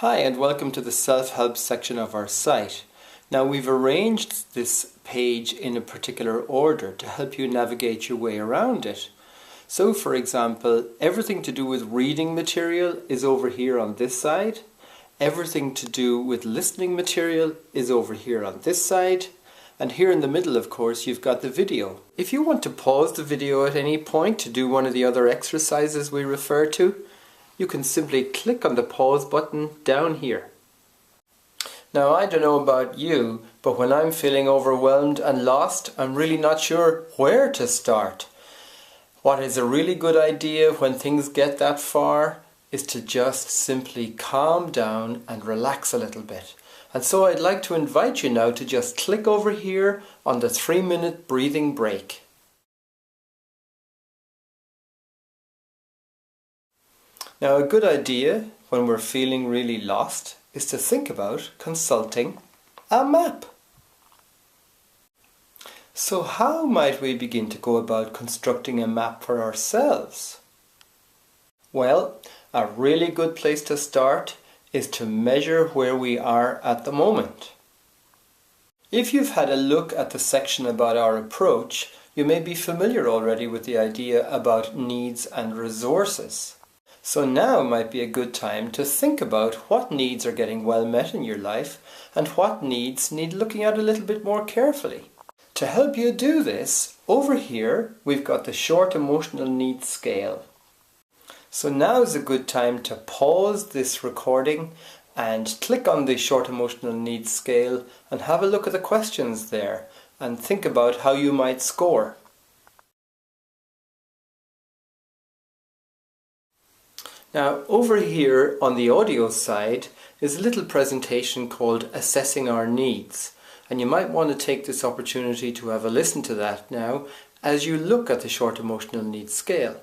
Hi and welcome to the self-help section of our site. Now we've arranged this page in a particular order to help you navigate your way around it. So for example, everything to do with reading material is over here on this side. Everything to do with listening material is over here on this side. And here in the middle, of course, you've got the video. If you want to pause the video at any point to do one of the other exercises we refer to, you can simply click on the pause button down here. Now I don't know about you, but when I'm feeling overwhelmed and lost, I'm really not sure where to start. What is a really good idea when things get that far is to just simply calm down and relax a little bit. And so I'd like to invite you now to just click over here on the 3-minute breathing break. Now a good idea when we're feeling really lost is to think about consulting a map. So how might we begin to go about constructing a map for ourselves? Well, a really good place to start is to measure where we are at the moment. If you've had a look at the section about our approach, you may be familiar already with the idea about needs and resources. So now might be a good time to think about what needs are getting well met in your life and what needs need looking at a little bit more carefully. To help you do this, over here we've got the short emotional needs scale. So now is a good time to pause this recording and click on the short emotional needs scale and have a look at the questions there and think about how you might score. Now over here on the audio side is a little presentation called Assessing Our Needs, and you might want to take this opportunity to have a listen to that now as you look at the short emotional needs scale.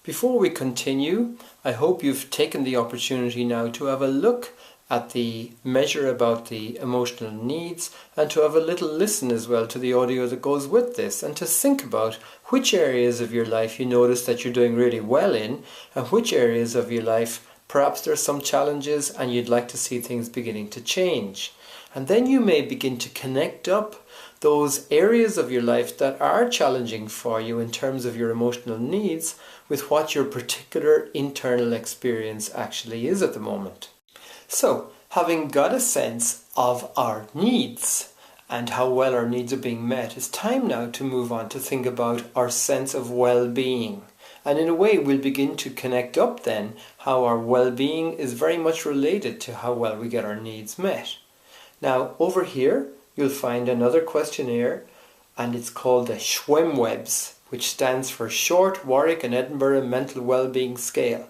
Before we continue, I hope you've taken the opportunity now to have a look at the measure about the emotional needs and to have a little listen as well to the audio that goes with this and to think about which areas of your life you notice that you're doing really well in and which areas of your life perhaps there are some challenges and you'd like to see things beginning to change. And then you may begin to connect up those areas of your life that are challenging for you in terms of your emotional needs with what your particular internal experience actually is at the moment. So, having got a sense of our needs and how well our needs are being met, it's time now to move on to think about our sense of well-being. And in a way, we'll begin to connect up then how our well-being is very much related to how well we get our needs met. Now, over here, you'll find another questionnaire, and it's called the SWMWEBS, which stands for Short Warwick and Edinburgh Mental Wellbeing Scale.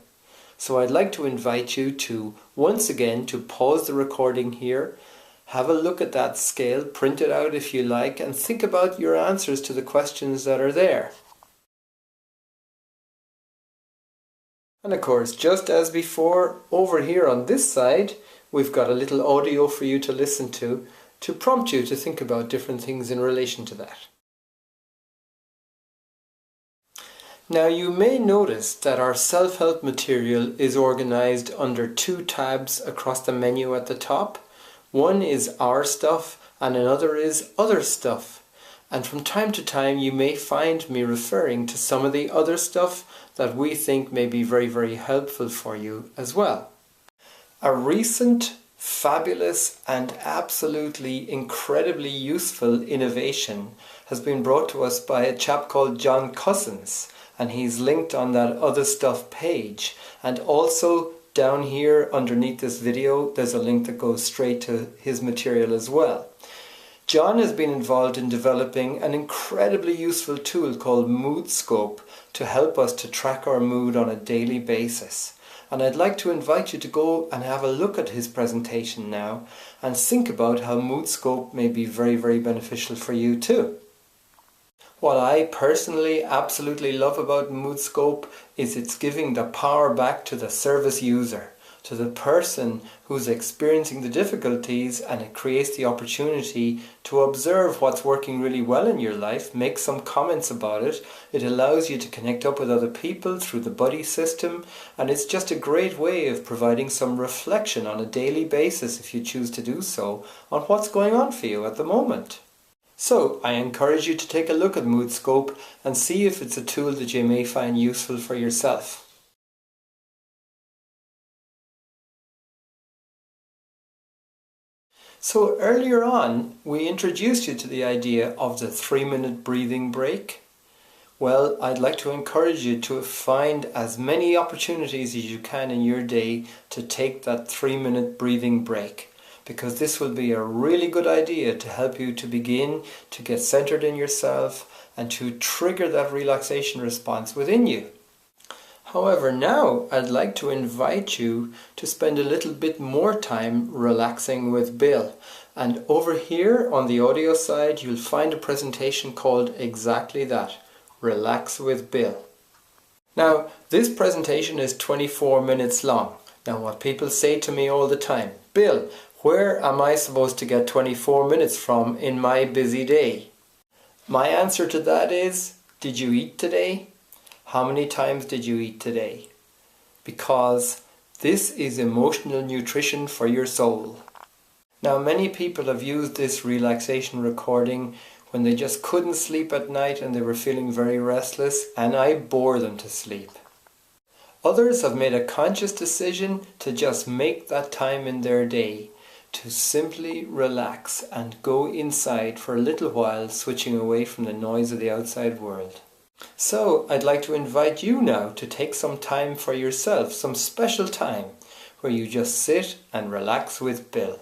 So I'd like to invite you to, once again, to pause the recording here, have a look at that scale, print it out if you like, and think about your answers to the questions that are there. And of course, just as before, over here on this side, we've got a little audio for you to listen to prompt you to think about different things in relation to that. Now you may notice that our self-help material is organized under 2 tabs across the menu at the top. One is Our Stuff and another is Other Stuff. And from time to time you may find me referring to some of the other stuff that we think may be very, very helpful for you as well. A recent, fabulous and absolutely incredibly useful innovation has been brought to us by a chap called John Cousins. And he's linked on that Other Stuff page. And also down here underneath this video, there's a link that goes straight to his material as well. John has been involved in developing an incredibly useful tool called Mood Scope to help us to track our mood on a daily basis. And I'd like to invite you to go and have a look at his presentation now and think about how Mood Scope may be very, very beneficial for you too. What I personally absolutely love about Mood Scope is it's giving the power back to the service user to the person who's experiencing the difficulties, and it creates the opportunity to observe what's working really well in your life, make some comments about it. It allows you to connect up with other people through the buddy system, and it's just a great way of providing some reflection on a daily basis, if you choose to do so, on what's going on for you at the moment. So I encourage you to take a look at MoodScope and see if it's a tool that you may find useful for yourself. So earlier on, we introduced you to the idea of the 3-minute breathing break. Well, I'd like to encourage you to find as many opportunities as you can in your day to take that 3-minute breathing break, because this will be a really good idea to help you to begin to get centered in yourself and to trigger that relaxation response within you. However, now I'd like to invite you to spend a little bit more time relaxing with Bill. And over here on the audio side, you'll find a presentation called exactly that, Relax with Bill. Now, this presentation is 24 minutes long. Now, what people say to me all the time, Bill, where am I supposed to get 24 minutes from in my busy day? My answer to that is, did you eat today? How many times did you eat today? Because this is emotional nutrition for your soul. Now, many people have used this relaxation recording when they just couldn't sleep at night and they were feeling very restless, and I bore them to sleep. Others have made a conscious decision to just make that time in their day to simply relax and go inside for a little while, switching away from the noise of the outside world. So I'd like to invite you now to take some time for yourself, some special time where you just sit and relax with Bill.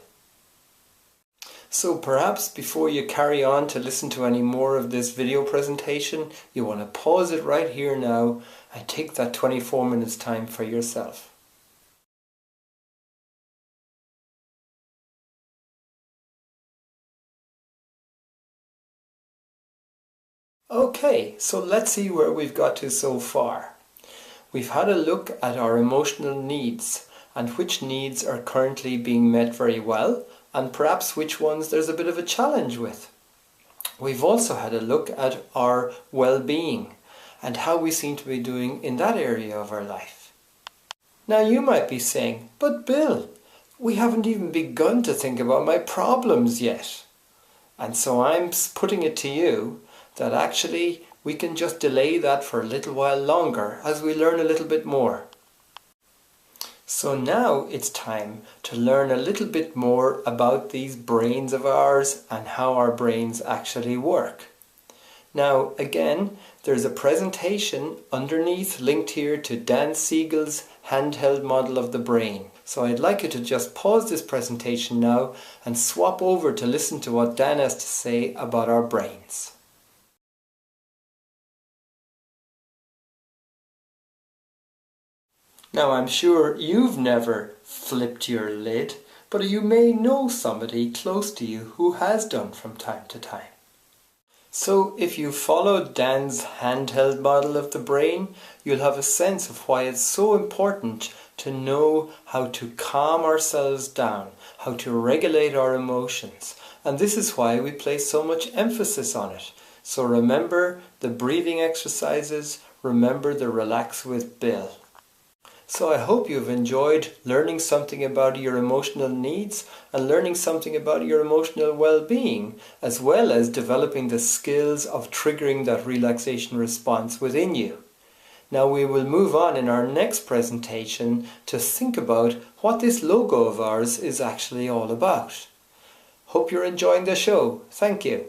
So perhaps before you carry on to listen to any more of this video presentation, you want to pause it right here now and take that 24 minutes time for yourself. Okay, so let's see where we've got to so far. We've had a look at our emotional needs and which needs are currently being met very well, and perhaps which ones there's a bit of a challenge with. We've also had a look at our well-being and how we seem to be doing in that area of our life. Now you might be saying, but Bill, we haven't even begun to think about my problems yet. And so I'm putting it to you that actually we can just delay that for a little while longer as we learn a little bit more. So now it's time to learn a little bit more about these brains of ours and how our brains actually work. Now again, there's a presentation underneath linked here to Dan Siegel's handheld model of the brain. So I'd like you to just pause this presentation now and swap over to listen to what Dan has to say about our brains. Now I'm sure you've never flipped your lid, but you may know somebody close to you who has done from time to time. So if you follow Dan's handheld model of the brain, you'll have a sense of why it's so important to know how to calm ourselves down, how to regulate our emotions. And this is why we place so much emphasis on it. So remember the breathing exercises, remember the Relax with Bill. So I hope you've enjoyed learning something about your emotional needs and learning something about your emotional well-being, as well as developing the skills of triggering that relaxation response within you. Now we will move on in our next presentation to think about what this logo of ours is actually all about. Hope you're enjoying the show. Thank you.